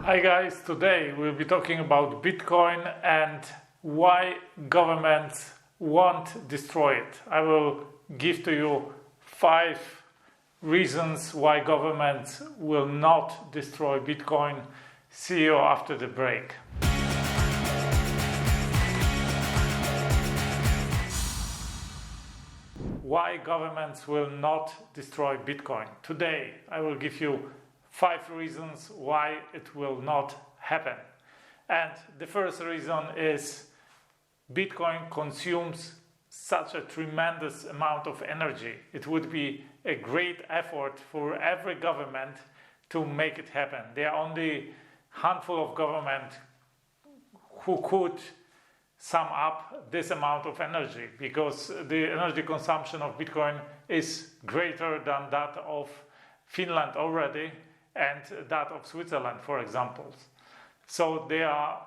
Hi guys, today we'll be talking about Bitcoin and why governments won't destroy it. I will give to you 5 reasons why governments will not destroy Bitcoin. See you after the break. Why governments will not destroy Bitcoin. Today I will give you 5 reasons why it will not happen. And the first reason is Bitcoin consumes such a tremendous amount of energy. It would be a great effort for every government to make it happen. There are only a handful of governments who could sum up this amount of energy, because the energy consumption of Bitcoin is greater than that of Finland already and that of Switzerland, for example. So there are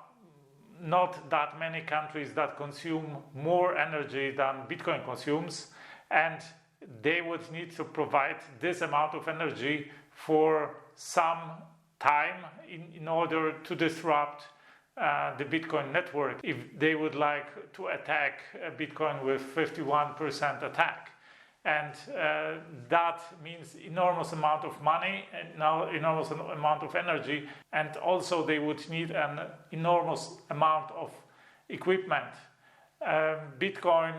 not that many countries that consume more energy than Bitcoin consumes, and they would need to provide this amount of energy for some time in order to disrupt the Bitcoin network if they would like to attack Bitcoin with 51% attack. And that means enormous amount of money and now enormous amount of energy, and also they would need an enormous amount of equipment. Bitcoin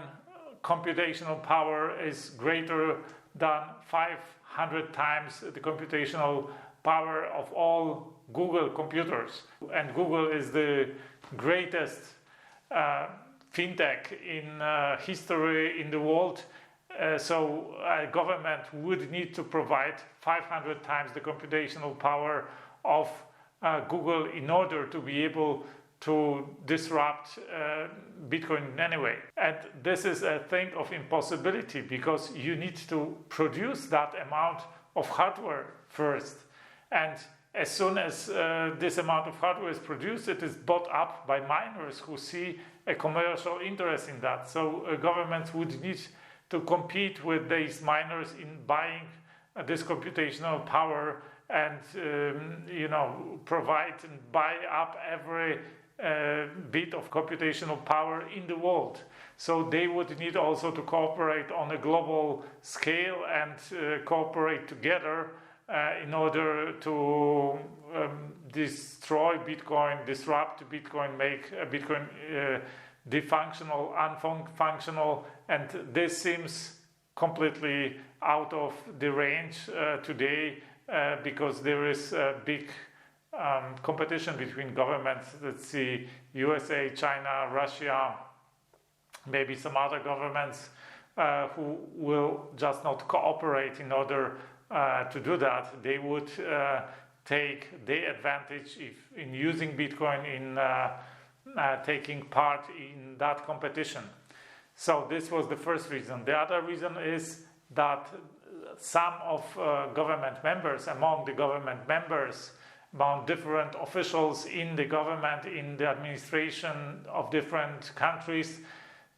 computational power is greater than 500 times the computational power of all Google computers, and Google is the greatest fintech in history in the world. So a government would need to provide 500 times the computational power of Google in order to be able to disrupt Bitcoin in any way. And this is a thing of impossibility, because you need to produce that amount of hardware first. And as soon as this amount of hardware is produced, it is bought up by miners who see a commercial interest in that. So governments would need to compete with these miners in buying this computational power and provide and buy up every bit of computational power in the world. So they would need also to cooperate on a global scale and cooperate together in order to destroy Bitcoin, disrupt Bitcoin, make Bitcoin defunctional, unfunctional, and this seems completely out of the range today because there is a big competition between governments. Let's see, USA, China, Russia, maybe some other governments who will just not cooperate in order to do that. They would take the advantage in using Bitcoin in taking part in that competition. So this was the first reason. The other reason is that some of government members, among the government members, among different officials in the government, in the administration of different countries,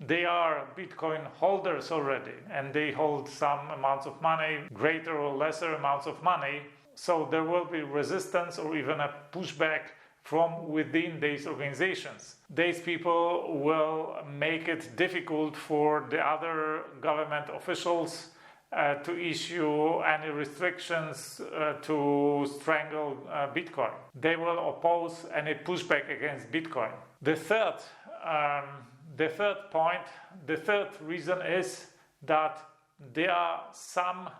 they are Bitcoin holders already, and they hold some amounts of money, greater or lesser amounts of money. So there will be resistance or even a pushback from within these organizations. These people will make it difficult for the other government officials to issue any restrictions to strangle Bitcoin. They will oppose any pushback against Bitcoin. The third reason is that there are some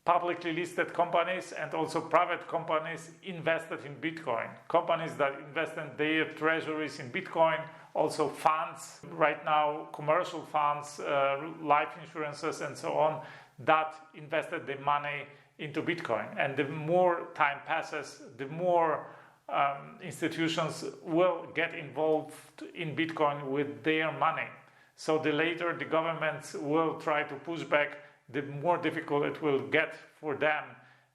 publicly listed companies and also private companies invested in Bitcoin. Companies that invest in their treasuries in Bitcoin, also funds, right now commercial funds, life insurances and so on, that invested their money into Bitcoin. And the more time passes, the more institutions will get involved in Bitcoin with their money. So the later the governments will try to push back, the more difficult it will get for them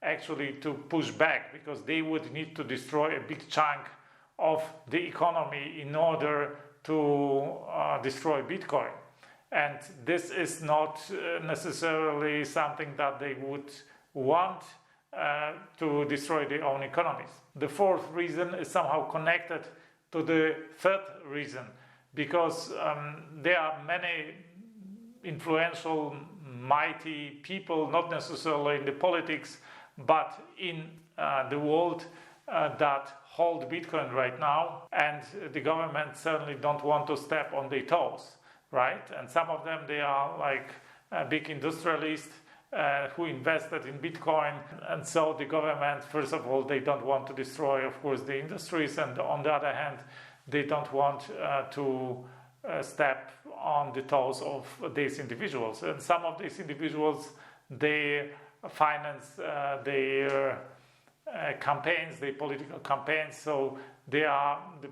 actually to push back, because they would need to destroy a big chunk of the economy in order to destroy Bitcoin. And this is not necessarily something that they would want to destroy their own economies. The fourth reason is somehow connected to the third reason, because there are many influential, mighty people, not necessarily in the politics, but in the world that hold Bitcoin right now, and the government certainly don't want to step on their toes, right? And some of them, they are like big industrialists who invested in Bitcoin, and so the government, first of all, they don't want to destroy, of course, the industries, and on the other hand, they don't want to step on the toes of these individuals. And some of these individuals, they finance their campaigns, their political campaigns, so the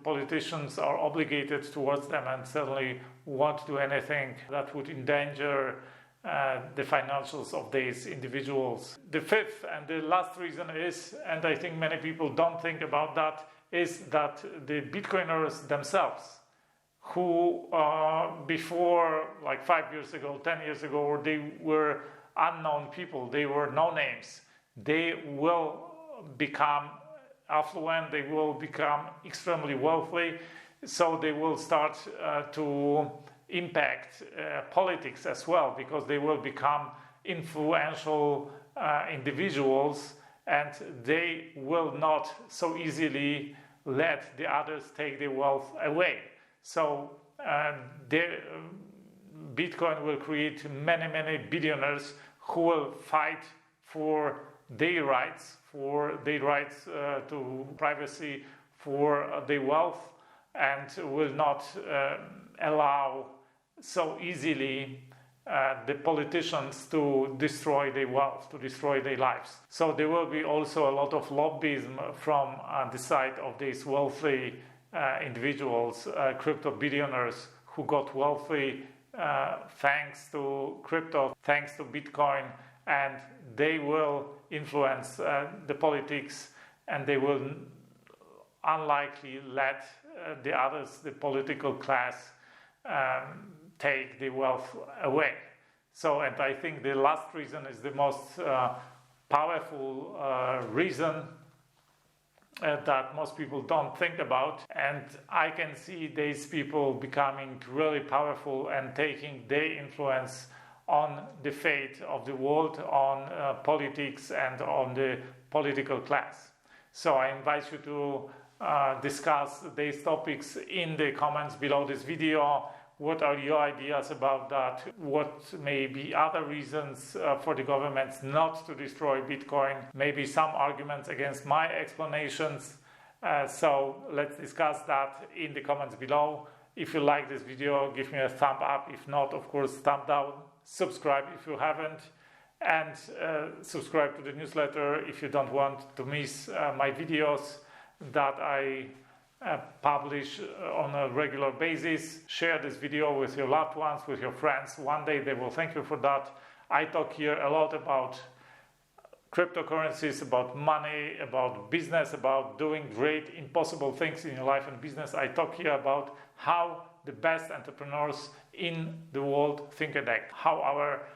politicians are obligated towards them and certainly won't do anything that would endanger the financials of these individuals. The fifth and the last reason is, and I think many people don't think about that, is that the Bitcoiners themselves, who before like 5 years ago, 10 years ago, they were unknown people, they were no names, they will become affluent, they will become extremely wealthy, so they will start to impact politics as well, because they will become influential individuals, and they will not so easily let the others take their wealth away. So Bitcoin will create many billionaires who will fight for their rights, to privacy, for their wealth, and will not allow so easily the politicians to destroy their wealth, to destroy their lives. So there will be also a lot of lobbyism from the side of these wealthy individuals, crypto billionaires who got wealthy thanks to crypto, thanks to Bitcoin, and they will influence the politics, and they will unlikely let the others, the political class, take the wealth away. So, and I think the last reason is the most powerful reason that most people don't think about, and I can see these people becoming really powerful and taking their influence on the fate of the world, on politics, and on the political class. So I invite you to discuss these topics in the comments below this video. What are your ideas about that? What may be other reasons for the governments not to destroy Bitcoin? Maybe some arguments against my explanations. So let's discuss that in the comments below. If you like this video, give me a thumb up. If not, of course, thumb down. Subscribe if you haven't. And subscribe to the newsletter if you don't want to miss my videos that I publish on a regular basis. Share this video with your loved ones, with your friends. One day they will thank you for that. I talk here a lot about cryptocurrencies, about money, about business, about doing great, impossible things in your life and business. I talk here about how the best entrepreneurs in the world think and act, how our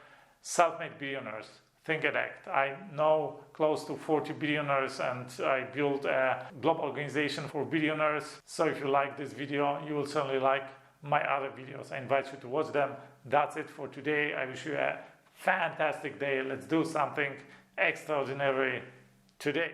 self-made billionaires think and act. I know close to 40 billionaires, and I built a global organization for billionaires. So if you like this video, you will certainly like my other videos. I invite you to watch them. That's it for today. I wish you a fantastic day. Let's do something extraordinary today.